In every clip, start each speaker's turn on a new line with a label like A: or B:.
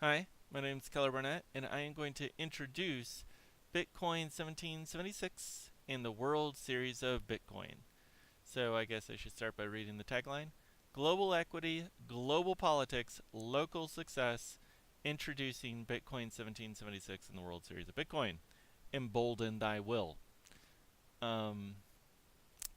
A: Hi, my name is Keller Barnett, and I am going to introduce Bitcoin 1776 in the World Series of Bitcoin. So I guess I should start by reading the tagline. Global equity, global politics, local success, introducing Bitcoin 1776 in the World Series of Bitcoin. Embolden thy will. Um,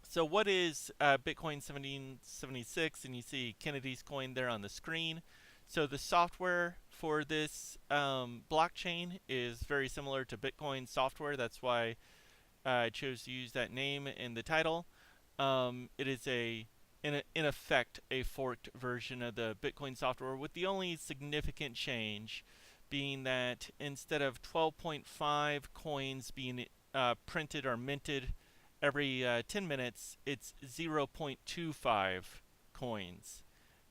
A: so what is Bitcoin 1776? And you see Kennedy's coin there on the screen. So the software for this blockchain is very similar to Bitcoin software. That's why I chose to use that name in the title. It is in effect, a forked version of the Bitcoin software, with the only significant change being that instead of 12.5 coins being printed or minted every 10 minutes, it's 0.25 coins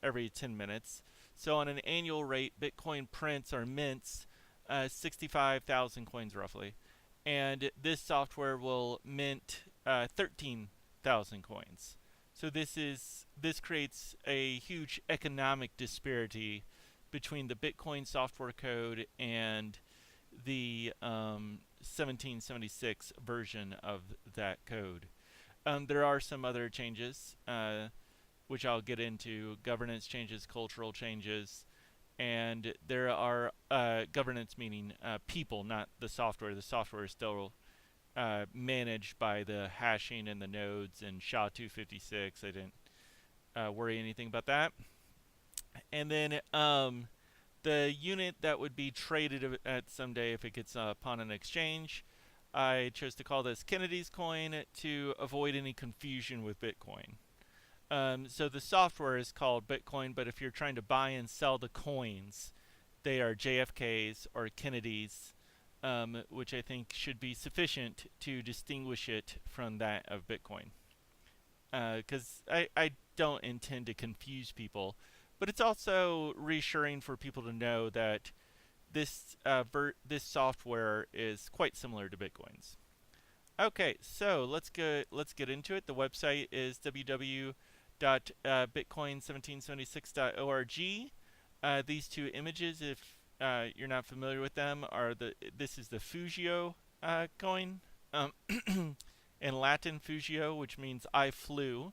A: every 10 minutes. So on an annual rate, Bitcoin prints or mints 65,000 coins roughly. And this software will mint 13,000 coins. So this creates a huge economic disparity between the Bitcoin software code and the 1776 version of that code. There are some other changes, which I'll get into: governance changes, cultural changes, and there are governance meaning people, not the software. The software is still managed by the hashing and the nodes and SHA-256. I didn't worry anything about that. And then the unit that would be traded at someday if it gets upon an exchange, I chose to call this Kennedy's coin to avoid any confusion with Bitcoin. So the software is called Bitcoin, but if you're trying to buy and sell the coins, they are JFK's or Kennedy's, which I think should be sufficient to distinguish it from that of Bitcoin. Because I don't intend to confuse people, but it's also reassuring for people to know that this software is quite similar to Bitcoin's. Okay, so let's get into it. The website is www.bitcoin1776.org. These two images, if you're not familiar with them, are this is the Fugio coin, in Latin Fugio, which means I flew.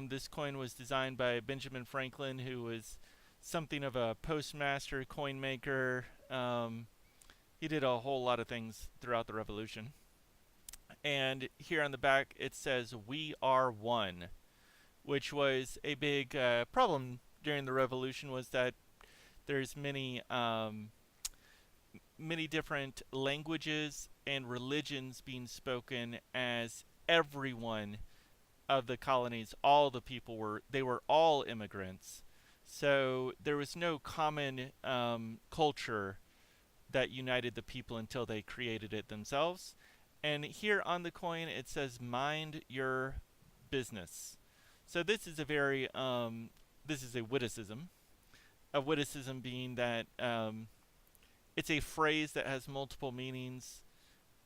A: This coin was designed by Benjamin Franklin, who was something of a postmaster, coin maker. He did a whole lot of things throughout the revolution. And here on the back it says "We are one," which was a big problem during the revolution. Was that there's many different languages and religions being spoken, as everyone of the colonies, all the people were all immigrants. So there was no common culture that united the people until they created it themselves. And here on the coin it says "Mind your business." So this is this is a witticism. A witticism being that it's a phrase that has multiple meanings,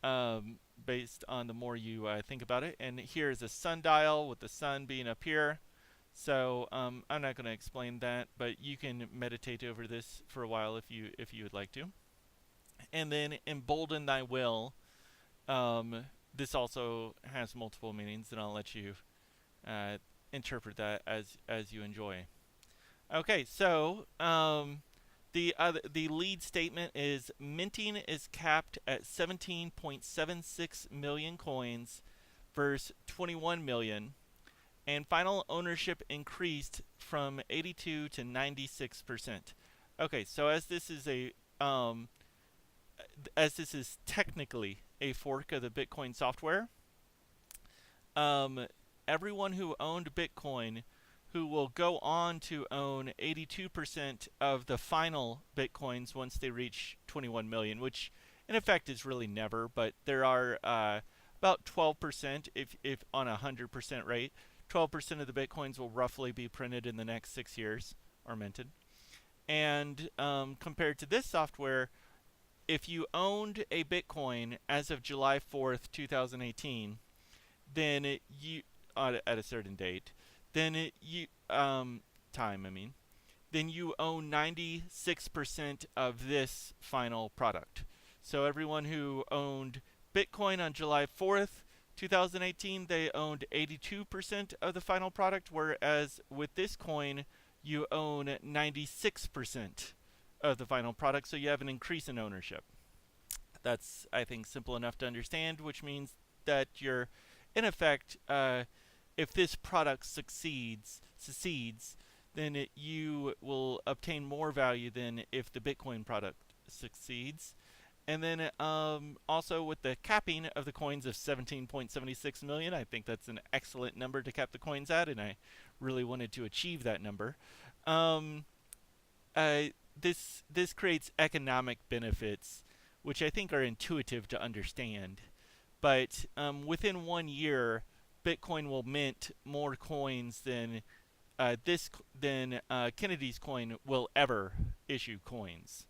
A: based on the more you think about it. And here is a sundial with the sun being up here. So I'm not going to explain that, but you can meditate over this for a while if you would like to. And then "embolden thy will." This also has multiple meanings, and I'll let you uh, interpret that as you enjoy. Okay, so the lead statement is: minting is capped at 17.76 million coins versus 21 million, and final ownership increased from 82 to 96%. Okay, so as this is technically a fork of the Bitcoin software, um, everyone who owned Bitcoin, who will go on to own 82% of the final Bitcoins once they reach 21 million, which in effect is really never, but there are about 12%, if on a 100% rate, 12% of the Bitcoins will roughly be printed in the next 6 years or minted. And compared to this software, if you owned a Bitcoin as of July 4th, 2018, then at a certain date, then time, I mean, then you own 96% of this final product. So everyone who owned Bitcoin on July 4th, 2018, they owned 82% of the final product, whereas with this coin, you own 96% of the final product, so you have an increase in ownership. That's, I think, simple enough to understand, which means that you're, in effect, if this product succeeds, then you will obtain more value than if the Bitcoin product succeeds. And then also with the capping of the coins of 17.76 million, I think that's an excellent number to cap the coins at, and I really wanted to achieve that number. This creates economic benefits, which I think are intuitive to understand. But within 1 year, Bitcoin will mint more coins than Kennedy's coin will ever issue coins.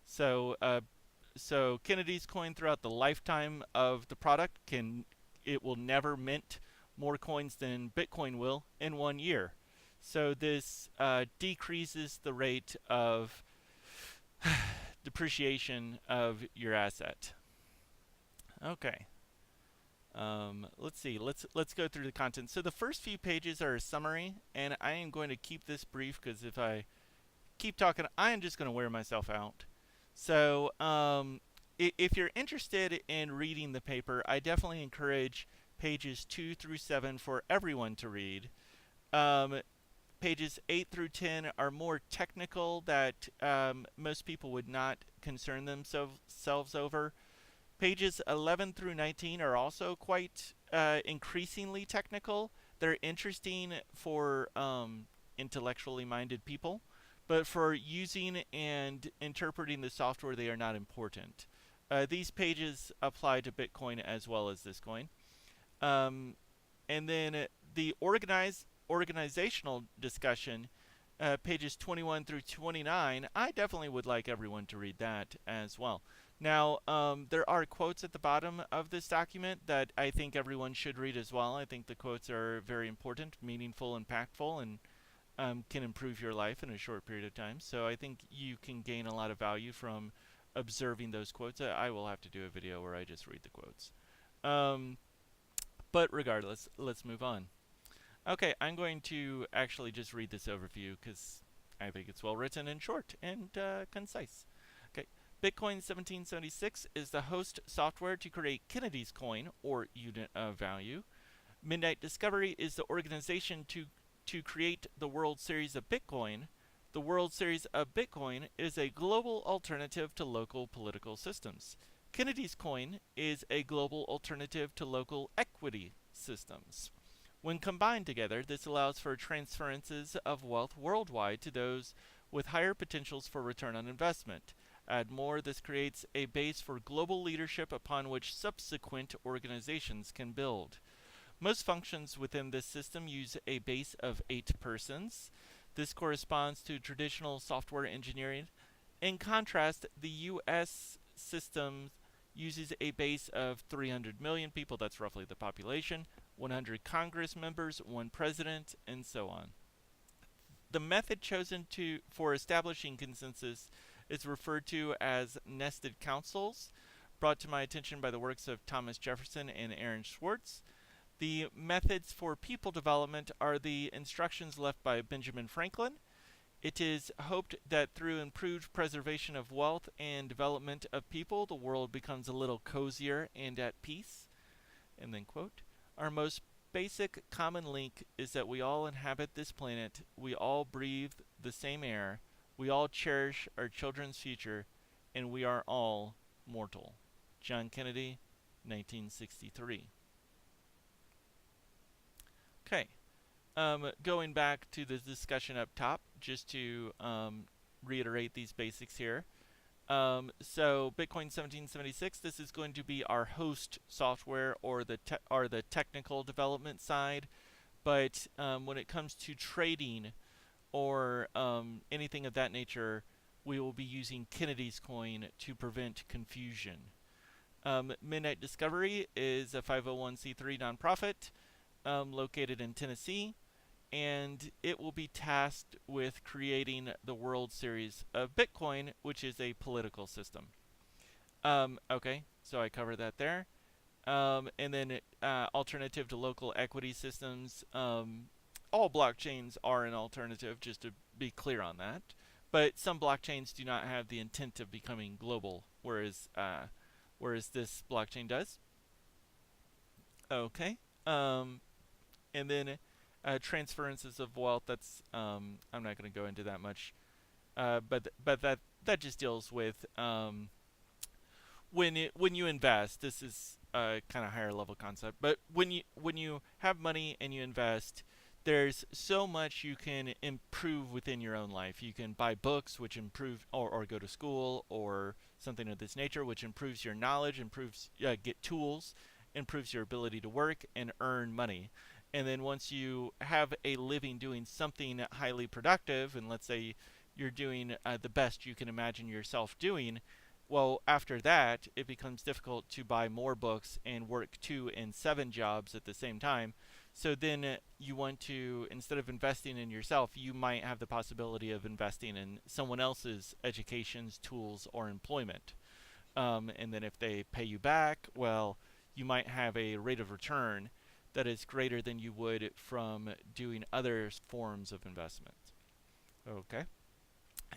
A: So Kennedy's coin throughout the lifetime of the product it will never mint more coins than Bitcoin will in 1 year. So this decreases the rate of depreciation of your asset. Okay. Let's see. Let's go through the content. So the first few pages are a summary, and I am going to keep this brief because if I keep talking, I am just going to wear myself out. So if you're interested in reading the paper, I definitely encourage pages 2 through 7 for everyone to read. Pages 8 through 10 are more technical that most people would not concern themselves over. Pages 11 through 19 are also quite increasingly technical. They're interesting for intellectually minded people, but for using and interpreting the software, they are not important. These pages apply to Bitcoin as well as this coin. And then the organizational discussion, pages 21 through 29, I definitely would like everyone to read that as well. Now, there are quotes at the bottom of this document that I think everyone should read as well. I think the quotes are very important, meaningful, impactful, and can improve your life in a short period of time. So I think you can gain a lot of value from observing those quotes. I will have to do a video where I just read the quotes. But regardless, let's move on. Okay, I'm going to actually just read this overview because I think it's well written and short and concise. Okay, Bitcoin 1776 is the host software to create Kennedy's coin, or unit of value. Midnight Discovery is the organization to create the World Series of Bitcoin. The World Series of Bitcoin is a global alternative to local political systems. Kennedy's coin is a global alternative to local equity systems. When combined together, this allows for transferences of wealth worldwide to those with higher potentials for return on investment. Add more, this creates a base for global leadership upon which subsequent organizations can build. Most functions within this system use a base of 8 persons. This corresponds to traditional software engineering. In contrast, the U.S. system uses a base of 300 million people, that's roughly the population, 100 Congress members, 1 president, and so on. The method chosen for establishing consensus is referred to as nested councils, brought to my attention by the works of Thomas Jefferson and Aaron Swartz. The methods for people development are the instructions left by Benjamin Franklin. It is hoped that through improved preservation of wealth and development of people, the world becomes a little cozier and at peace. And then quote, our most basic common link is that we all inhabit this planet, we all breathe the same air, we all cherish our children's future, and we are all mortal. John Kennedy, 1963. Okay, going back to the discussion up top, just to reiterate these basics here. So Bitcoin 1776, this is going to be our host software or the technical development side. But when it comes to trading or anything of that nature, we will be using Kennedy's coin to prevent confusion. Midnight Discovery is a 501c3 nonprofit located in Tennessee. and it will be tasked with creating the World Series of Bitcoin, which is a political system. Okay, so I covered that there. And then alternative to local equity systems. All blockchains are an alternative, just to be clear on that. But some blockchains do not have the intent of becoming global, whereas this blockchain does. Okay. And then transferences of wealth. That's I'm not going to go into that much. But that just deals with when you invest. This is a kind of higher level concept, but when you have money and you invest, there's so much you can improve within your own life. You can buy books, which improve, or go to school, or something of this nature, which improves your knowledge, improves get tools, improves your ability to work and earn money. And then once you have a living doing something highly productive, and let's say you're doing the best you can imagine yourself doing, well, after that, it becomes difficult to buy more books and work 2 and 7 jobs at the same time. So then you want to, instead of investing in yourself, you might have the possibility of investing in someone else's educations, tools, or employment. And then if they pay you back, well, you might have a rate of return that is greater than you would from doing other forms of investment. Okay.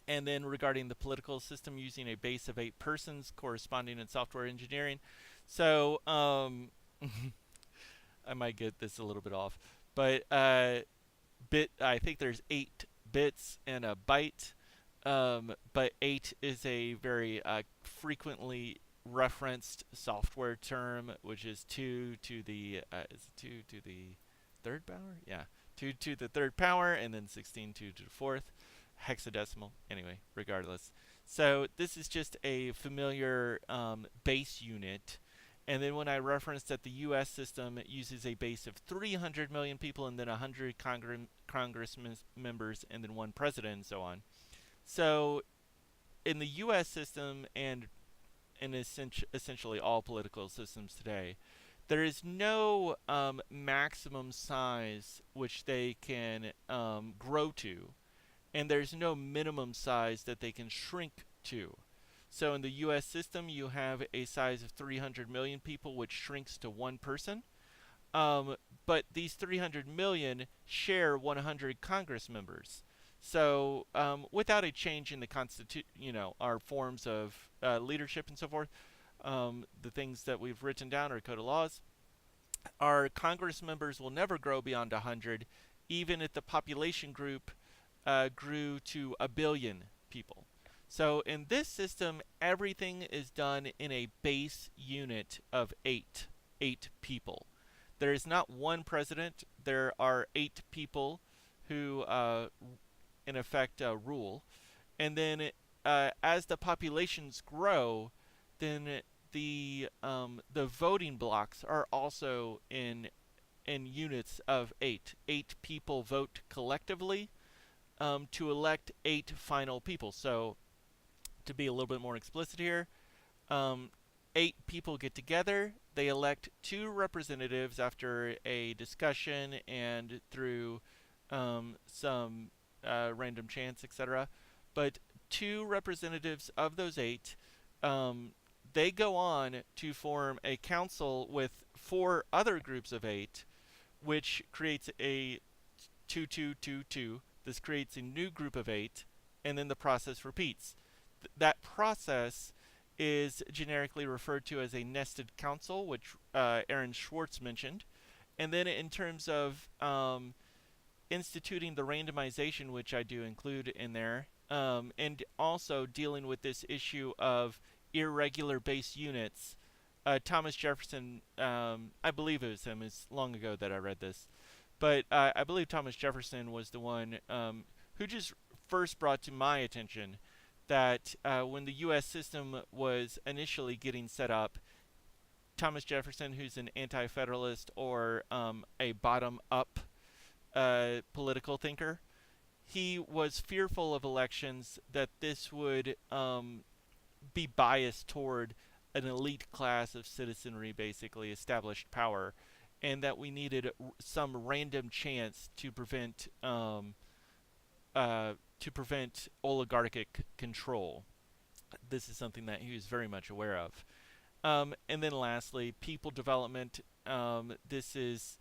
A: And then regarding the political system, using a base of 8 persons corresponding in software engineering. So I might get this a little bit off, but I think there's 8 bits and a byte. But 8 is a very frequently referenced software term, which is 2 to the is it 2 to the third power? Yeah, 2 to the third power, and then 16 to the fourth, hexadecimal. Anyway, regardless. So this is just a familiar base unit. And then when I referenced that the U.S. system uses a base of 300 million people and then 100 Congress members and then 1 president and so on. So in the U.S. system and in essentially all political systems today, there is no maximum size which they can grow to, and there's no minimum size that they can shrink to. So in the US system, you have a size of 300 million people, which shrinks to 1 person. Um, but these 300 million share 100 Congress members. So without a change in the constitution, our forms of leadership and so forth, the things that we've written down, our code of laws, our Congress members will never grow beyond 100, even if the population group grew to 1 billion people. So in this system, everything is done in a base unit of eight people. There is not 1 president. There are 8 people who, in effect, rule. And then, as the populations grow, then the voting blocks are also in units of 8. 8 people vote collectively to elect 8 final people. So to be a little bit more explicit here, um, 8 people get together. They elect 2 representatives after a discussion and through some random chance, etc. But 2 representatives of those 8, um, they go on to form a council with 4 other groups of 8, which creates a 2-2-2-2. This creates a new group of 8, and then the process repeats. That process is generically referred to as a nested council, which Aaron Swartz mentioned. And then in terms of instituting the randomization, which I do include in there, and also dealing with this issue of irregular base units, Thomas Jefferson, I believe it was him, it's long ago that I read this, but I believe Thomas Jefferson was the one who just first brought to my attention that when the U.S. system was initially getting set up, Thomas Jefferson, who's an anti-federalist or a bottom-up political thinker, he was fearful of elections that this would be biased toward an elite class of citizenry, basically established power, and that we needed some random chance to prevent oligarchic control. This is something that he was very much aware of. And then lastly, people development. Uh, this is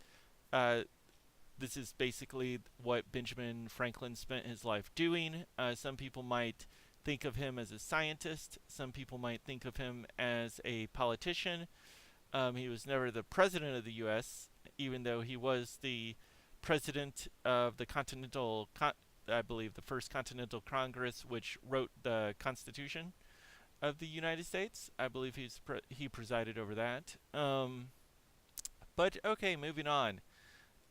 A: basically what Benjamin Franklin spent his life doing. Some people might think of him as a scientist. Some people might think of him as a politician. He was never the president of the U.S., even though he was the president of the I believe, the First Continental Congress, which wrote the Constitution of the United States. I believe he presided over that. But okay, moving on.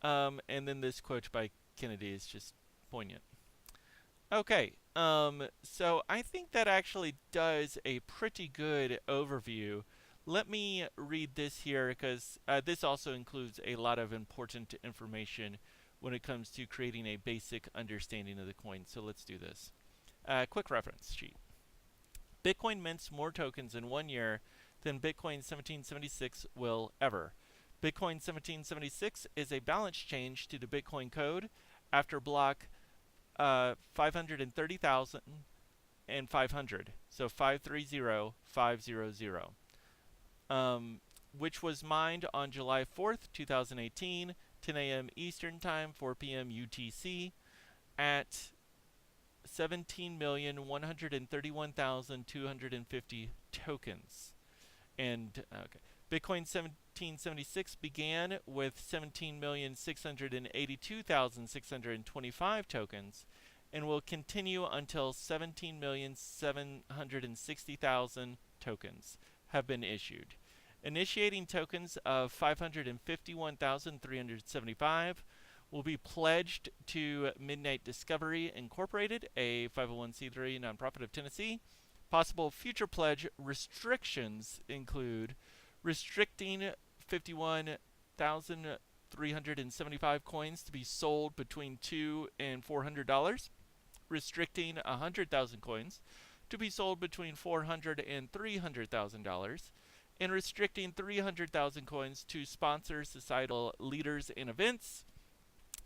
A: And then this quote by Kennedy is just poignant. Okay, so I think that actually does a pretty good overview. Let me read this here because this also includes a lot of important information when it comes to creating a basic understanding of the coin. So let's do this. Quick reference sheet. Bitcoin mints more tokens in 1 year than Bitcoin 1776 will ever. Bitcoin 1776 is a balance change to the Bitcoin code after block 530,500, so 530500, which was mined on July 4th, 2018, 10 a.m. Eastern Time, 4 p.m. UTC, at 17,131,250 tokens. And okay, Bitcoin 1776 began with 17,682,625 tokens and will continue until 17,760,000 tokens have been issued. Initiating tokens of 551,375 will be pledged to Midnight Discovery Incorporated, a 501c3 nonprofit of Tennessee. Possible future pledge restrictions include restricting 51,375 coins to be sold between $2 and $400, restricting 100,000 coins to be sold between $400 and $300,000, and restricting 300,000 coins to sponsor societal leaders and events,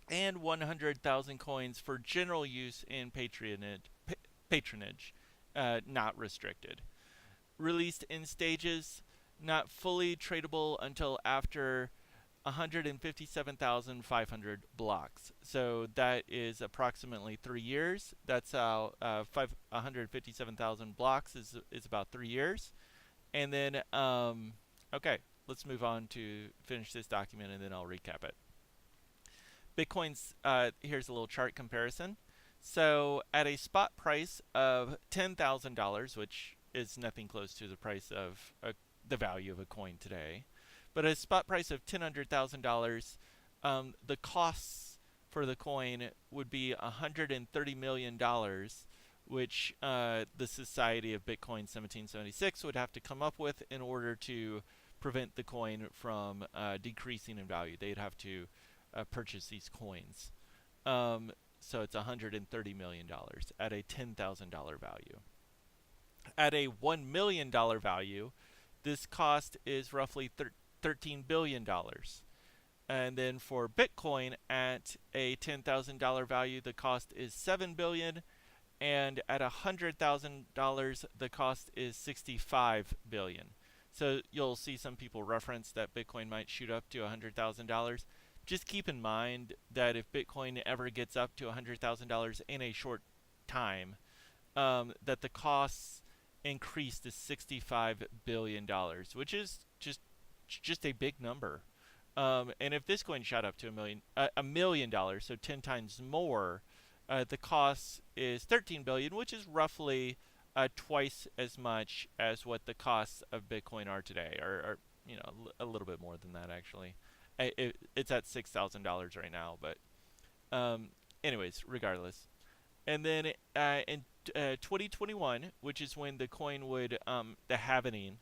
A: and 100,000 coins for general use and patronage, not restricted. Released in stages, not fully tradable until after 157,500 blocks. So that is approximately 3 years. That's how 157,000 blocks is about 3 years. And then, okay, let's move on to finish this document and then I'll recap it. Bitcoin's, here's a little chart comparison. So at a spot price of $10,000, which is nothing close to the price of the value of a coin today, but a spot price of $100,000, the costs for the coin would be $130 million, which the Society of Bitcoin 1776 would have to come up with in order to prevent the coin from decreasing in value. They'd have to purchase these coins. So it's $130 million at a $10,000 value. At a $1 million value, this cost is roughly $13 billion. And then for Bitcoin at a $10,000 value, the cost is $7 billion. And at $100,000, the cost is $65 billion. So you'll see some people reference that Bitcoin might shoot up to $100,000. Just keep in mind that if Bitcoin ever gets up to $100,000 in a short time, that the costs increase to $65 billion, which is just a big number. And if this coin shot up to $1 million, so 10 times more, the cost is $13 billion, which is roughly twice as much as what the costs of Bitcoin are today, or a little bit more than that actually. It's at $6,000 right now, but anyways, regardless. And then in 2021, which is when the coin would the halvening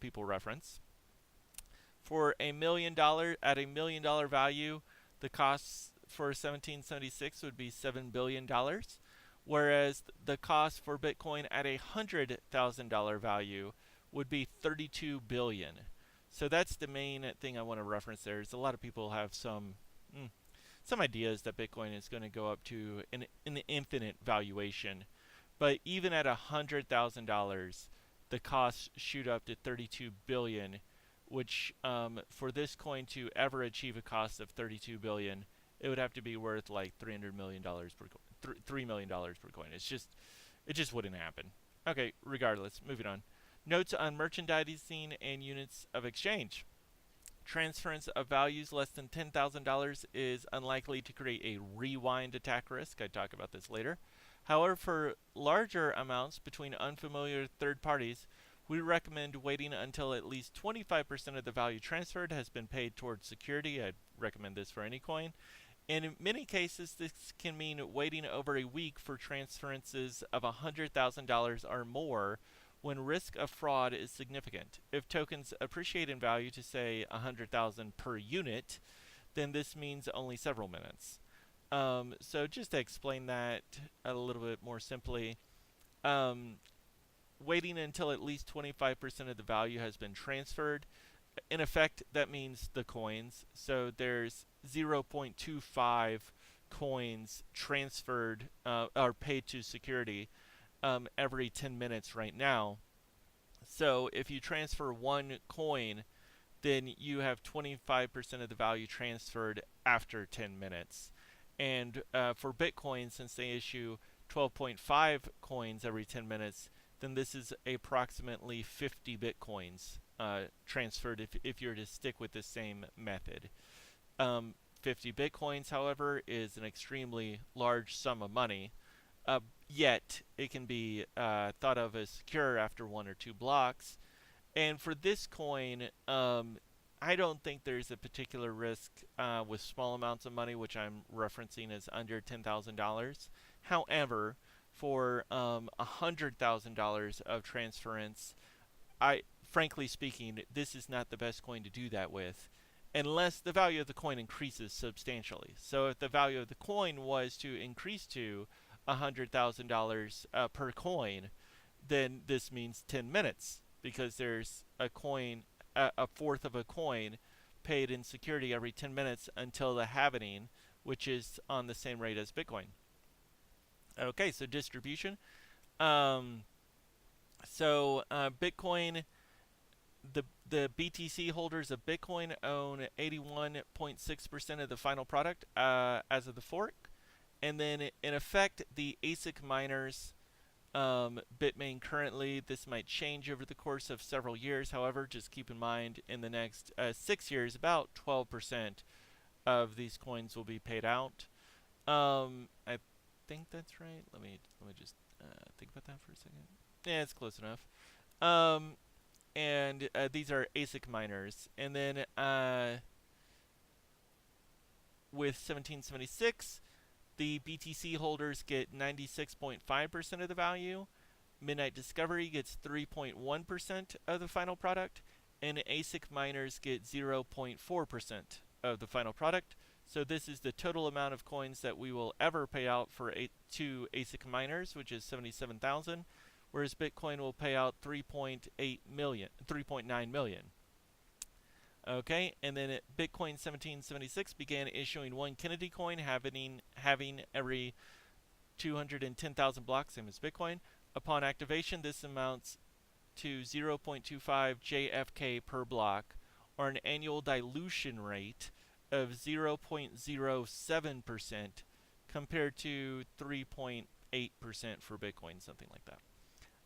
A: people reference, for $1 million at $1 million value, the costs for 1776 would be $7 billion, whereas the cost for Bitcoin at $100,000 value would be $32 billion. So that's the main thing I want to reference there. Is a lot of people have some ideas that Bitcoin is going to go up to an infinite valuation, but even at $100,000, the costs shoot up to 32 billion, which for this coin to ever achieve a cost of 32 billion, it would have to be worth like $300 million per coin, $3 million per coin. It just wouldn't happen. Okay, regardless, moving on. Notes on merchandising and units of exchange. Transference of values less than $10,000 is unlikely to create a rewind attack risk. I talk about this later. However, for larger amounts between unfamiliar third parties, we recommend waiting until at least 25% of the value transferred has been paid towards security. I'd recommend this for any coin. And in many cases, this can mean waiting over a week for transferences of $100,000 or more when risk of fraud is significant. If tokens appreciate in value to say 100,000 per unit, then this means only several minutes. So just to explain that a little bit more simply, waiting until at least 25% of the value has been transferred. In effect, that means the coins. So there's 0.25 coins transferred or paid to security every 10 minutes right now. So if you transfer one coin, then you have 25% of the value transferred after 10 minutes. And for Bitcoin, since they issue 12.5 coins every 10 minutes, then this is approximately 50 Bitcoins transferred if you're to stick with the same method. 50 Bitcoins, however, is an extremely large sum of money. Yet it can be thought of as secure after one or two blocks. And for this coin, I don't think there's a particular risk with small amounts of money, which I'm referencing as under $10,000. However, for $100,000 of transference, frankly speaking, this is not the best coin to do that with, unless the value of the coin increases substantially. So if the value of the coin was to increase to $100,000 per coin, then this means 10 minutes, because there's a coin, a fourth of a coin paid in security every 10 minutes until the halving, which is on the same rate as Bitcoin. Okay, so distribution. Bitcoin, the BTC holders of Bitcoin own 81.6% of the final product as of the fork. And then in effect, the ASIC miners, Bitmain currently, this might change over the course of several years. However, just keep in mind in the next 6 years, about 12% of these coins will be paid out. I think that's right. Let me just think about that for a second. Yeah, it's close enough. And these are ASIC miners. And then with 1776, the BTC holders get 96.5% of the value. Midnight Discovery gets 3.1% of the final product. And ASIC miners get 0.4% of the final product. So this is the total amount of coins that we will ever pay out for two ASIC miners, which is 77,000, whereas Bitcoin will pay out 3.9 million. Okay, and then Bitcoin 1776 began issuing one Kennedy coin, having every 210,000 blocks, same as Bitcoin. Upon activation, this amounts to 0.25 JFK per block, or an annual dilution rate of 0.07% compared to 3.8% for Bitcoin, something like that.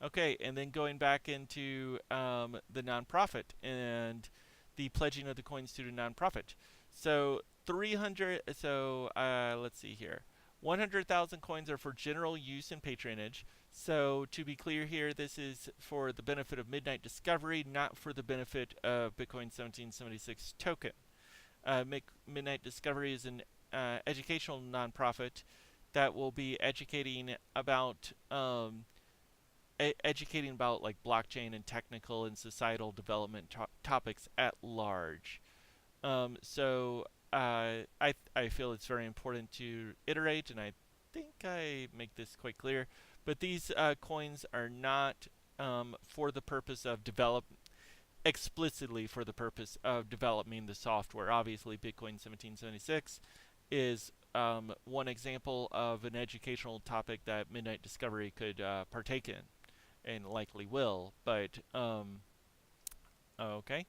A: Okay, and then going back into the nonprofit and the pledging of the coins to the nonprofit. So let's see here. 100,000 coins are for general use and patronage. So to be clear here, this is for the benefit of Midnight Discovery, not for the benefit of Bitcoin 1776 token. Midnight Discovery is an educational nonprofit that will be educating about like blockchain and technical and societal development topics at large. I feel it's very important to iterate, and I think I make this quite clear. But these coins are not for the purpose of explicitly for the purpose of developing the software. Obviously, Bitcoin 1776 is one example of an educational topic that Midnight Discovery could partake in, and likely will. But okay,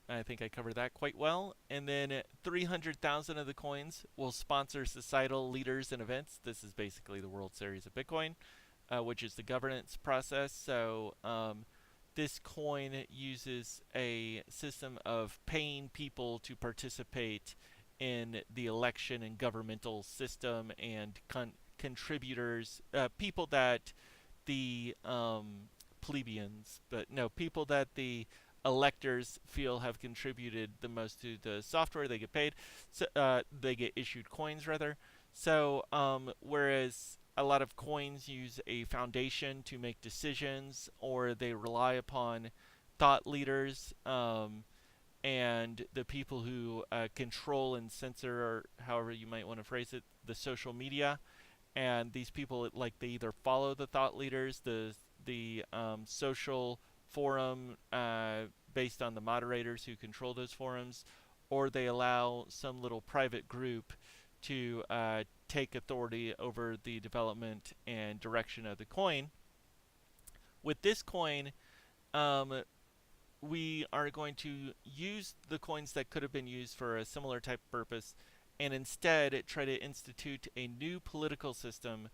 A: I think I covered that quite well. And then 300,000 of the coins will sponsor societal leaders and events. This is basically the World Series of Bitcoin, which is the governance process. So this coin uses a system of paying people to participate in the election and governmental system, and contributors, people that the plebeians, but no, people that the electors feel have contributed the most to the software. They get paid, so they get issued coins rather. So whereas a lot of coins use a foundation to make decisions, or they rely upon thought leaders and the people who control and censor, or however you might want to phrase it, the social media. And these people, like, they either follow the thought leaders, the social forum based on the moderators who control those forums, or they allow some little private group to take authority over the development and direction of the coin. With this coin, we are going to use the coins that could have been used for a similar type of purpose, and instead try to institute a new political system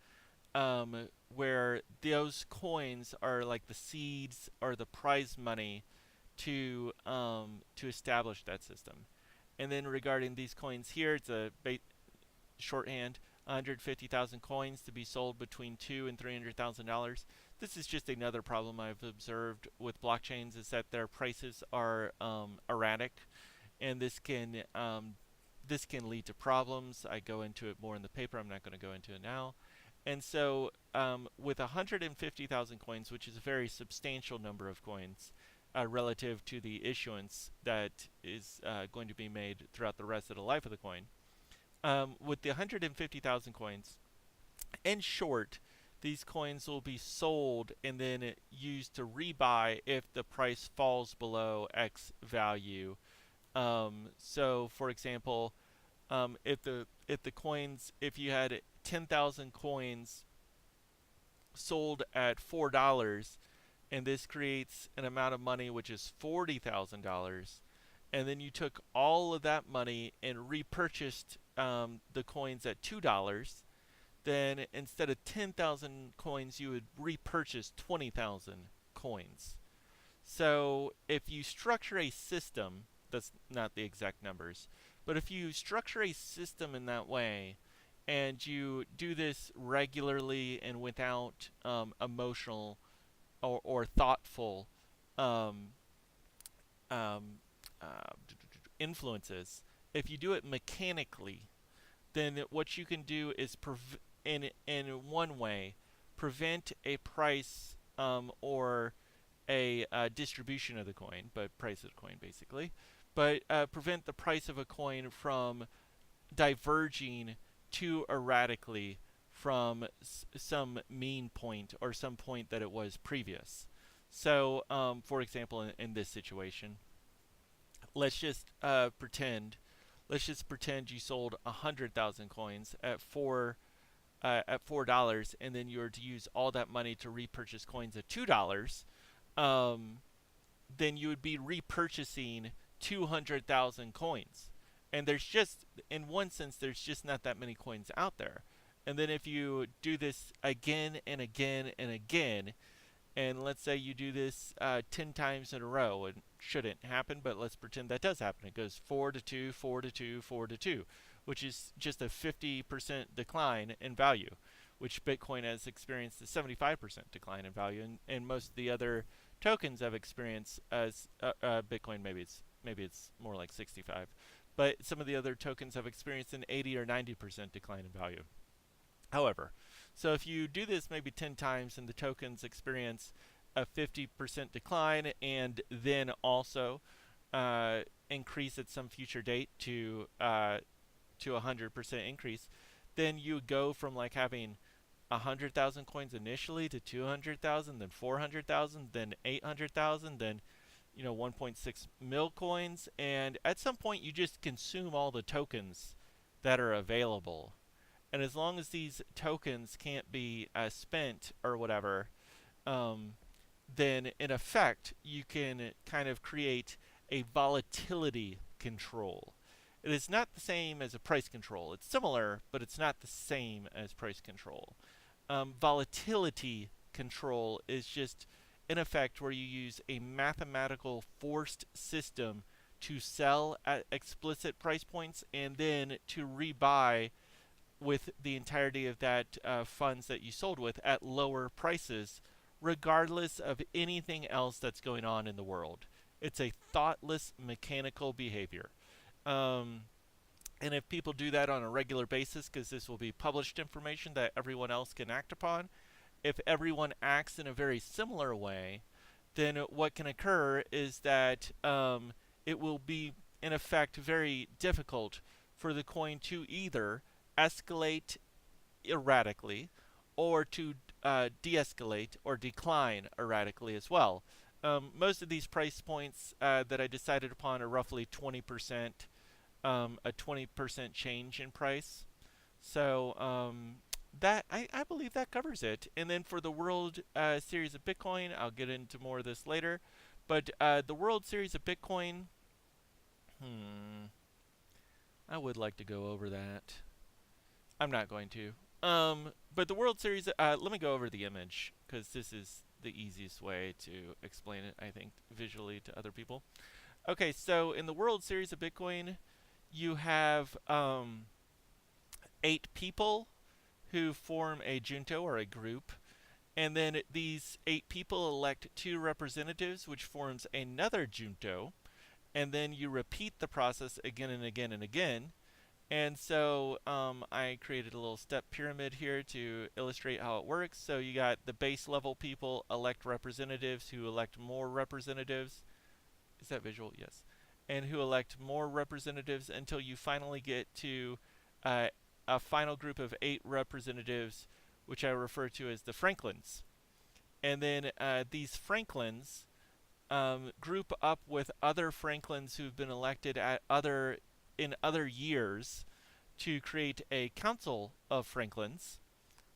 A: where those coins are like the seeds or the prize money to establish that system. And then regarding these coins here, it's a shorthand: 150,000 coins to be sold between $200,000 and $300,000. This is just another problem I've observed with blockchains, is that their prices are erratic, and this can lead to problems. I go into it more in the paper. I'm not going to go into it now. And so with 150,000 coins, which is a very substantial number of coins relative to the issuance that is going to be made throughout the rest of the life of the coin, with the 150,000 coins, in short, these coins will be sold and then used to rebuy if the price falls below X value. So, for example, if you had 10,000 coins sold at $4, and this creates an amount of money which is $40,000, and then you took all of that money and repurchased the coins at $2, then instead of 10,000 coins, you would repurchase 20,000 coins. So if you structure a system, that's not the exact numbers, but if you structure a system in that way, and you do this regularly and without emotional or thoughtful um, um, influences, if you do it mechanically, then what you can do is in one way prevent a price or a distribution of the coin, but price of the coin basically, but prevent the price of a coin from diverging too erratically from some mean point or some point that it was previous. So, for example, in this situation, let's just pretend you sold 100,000 coins at $4, and then you were to use all that money to repurchase coins at $2. Then you would be repurchasing 200,000 coins. And there's just, in one sense, there's just not that many coins out there. And then if you do this again and again and again, and let's say you do this 10 times in a row, it shouldn't happen, but let's pretend that does happen. It goes 4 to 2, 4 to 2, 4 to 2, which is just a 50% decline in value, which Bitcoin has experienced a 75% decline in value, and most of the other tokens have experienced as Bitcoin, maybe it's more like 65, but some of the other tokens have experienced an 80 or 90% decline in value. However, so if you do this maybe 10 times and the tokens experience a 50% decline, and then also increase at some future date to 100% increase, then you go from like having 100,000 coins initially to 200,000, then 400,000, then 800,000, then 1.6 mil coins, and at some point you just consume all the tokens that are available. And as long as these tokens can't be spent or whatever, um, then in effect you can kind of create a volatility control. It is not the same as a price control. It's similar, but it's not the same as price control. Volatility control is just in effect where you use a mathematical forced system to sell at explicit price points and then to rebuy with the entirety of that funds that you sold with at lower prices, regardless of anything else that's going on in the world. It's a thoughtless mechanical behavior. Um, and if people do that on a regular basis, because this will be published information that everyone else can act upon, if everyone acts in a very similar way, then what can occur is that it will be, in effect, very difficult for the coin to either escalate erratically or to de escalate or decline erratically as well. Most of these price points that I decided upon are roughly 20%, a 20% change in price. So that I believe that covers it. And then for the World Series of Bitcoin, I'll get into more of this later. But the World Series of Bitcoin, I would like to go over that. I'm not going to. But the World Series, let me go over the image because this is the easiest way to explain it, I think, visually to other people. Okay, so in the World Series of Bitcoin, you have 8 people who form a junto or a group, and then these 8 people elect 2 representatives, which forms another junto, and then you repeat the process again and again and again. And so I created a little step pyramid here to illustrate how it works. So you got the base level people elect representatives who elect more representatives. Is that visual? Yes. And who elect more representatives until you finally get to a final group of 8 representatives, which I refer to as the Franklins. And then these Franklins group up with other Franklins who've been elected in other years to create a council of Franklins.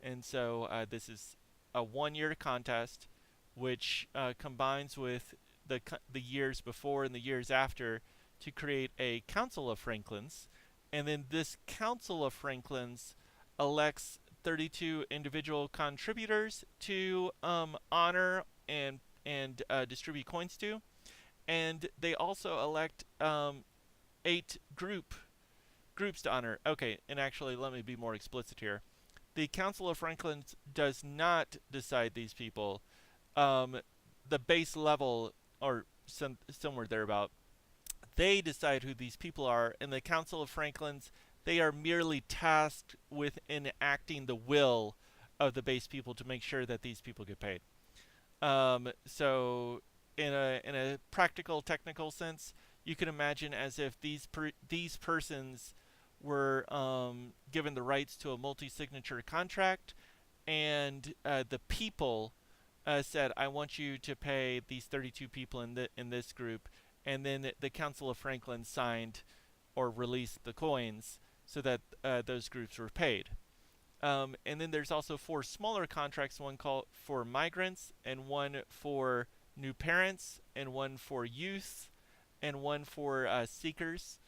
A: And so this is a 1-year contest, which combines with the years before and the years after to create a council of Franklins. And then this council of Franklins elects 32 individual contributors to honor and distribute coins to. And they also elect 8 groups to honor. Okay, and actually, let me be more explicit here. The Council of Franklins does not decide these people. The base level, or somewhere thereabout, they decide who these people are, and the Council of Franklins, they are merely tasked with enacting the will of the base people to make sure that these people get paid. So, in a practical, technical sense, you can imagine as if these persons were given the rights to a multi-signature contract, and the people said, "I want you to pay these 32 people in this group," and then the Council of Franklin signed or released the coins so that those groups were paid. And then there's also 4 smaller contracts, one called for migrants, and one for new parents, and one for youth, and one for seekers.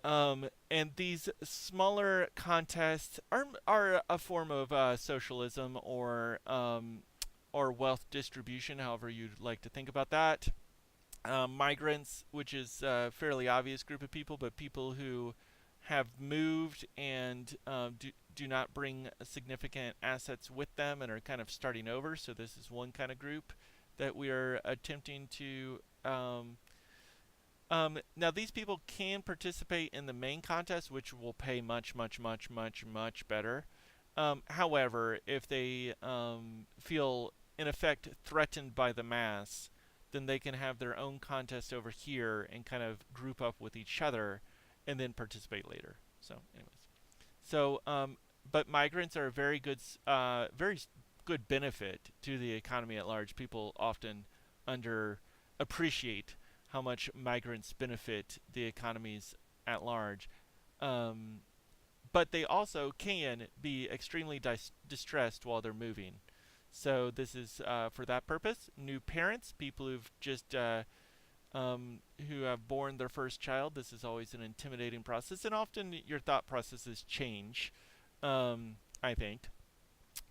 A: And these smaller contests are a form of socialism or wealth distribution, however you'd like to think about that. Migrants, which is a fairly obvious group of people, but people who have moved and do not bring significant assets with them and are kind of starting over. So this is one kind of group that we are attempting to now these people can participate in the main contest, which will pay much, much, much, much, much better. However, if they feel in effect threatened by the mass, then they can have their own contest over here and kind of group up with each other and then participate later. So, anyways, so but migrants are a very good benefit to the economy at large. People often underappreciate appreciate how much migrants benefit the economies at large. Um, but they also can be extremely distressed while they're moving. So this is for that purpose. New parents, people who have born their first child. This is always an intimidating process, and often your thought processes change. I think,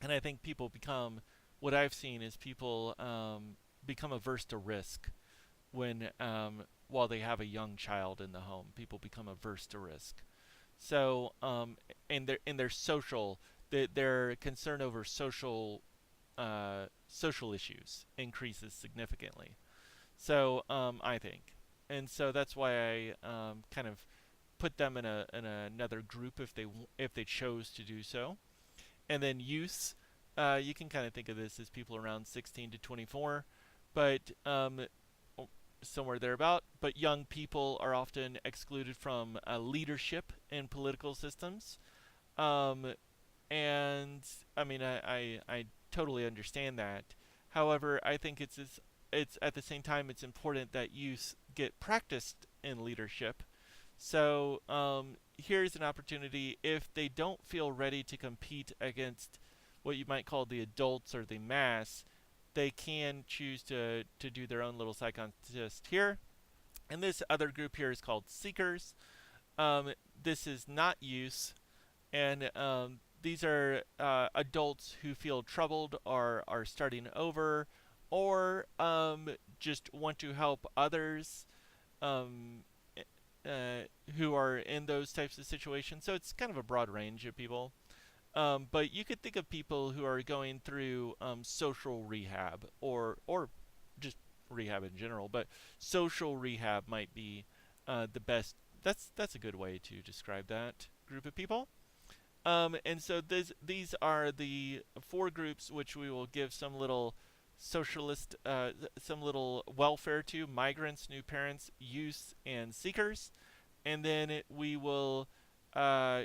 A: and I think people become. What I've seen is people become averse to risk when while they have a young child in the home. People become averse to risk. So, in their social, their concern over social issues increases significantly. So, I think, and so that's why I kind of put them in another group if they chose to do so. And then youth, you can kind of think of this as people around 16 to 24, but somewhere thereabout. But young people are often excluded from leadership in political systems. Um, and I mean, I totally understand that. However, I think it's at the same time it's important that youth get practiced in leadership. So here's an opportunity if they don't feel ready to compete against what you might call the adults or the mass, they can choose to do their own little side contest here. And this other group here is called Seekers. This is not youth, and these are adults who feel troubled or are starting over, or just want to help others um, who are in those types of situations. So it's kind of a broad range of people. But you could think of people who are going through social rehab or just rehab in general. But social rehab might be the best. That's a good way to describe that group of people. And so these are the four groups which we will give some little socialist, some little welfare to: migrants, new parents, youth, and seekers. And then we will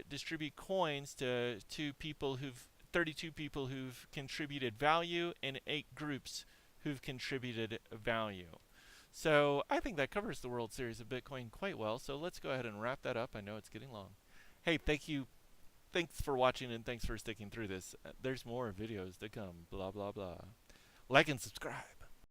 A: distribute coins to people who've 32 people who've contributed value and 8 groups who've contributed value. So I think that covers the World Series of Bitcoin quite well. So let's go ahead and wrap that up. I know it's getting long. Hey, thank you. Thanks for watching and thanks for sticking through this. There's more videos to come. Blah, blah, blah. Like and subscribe.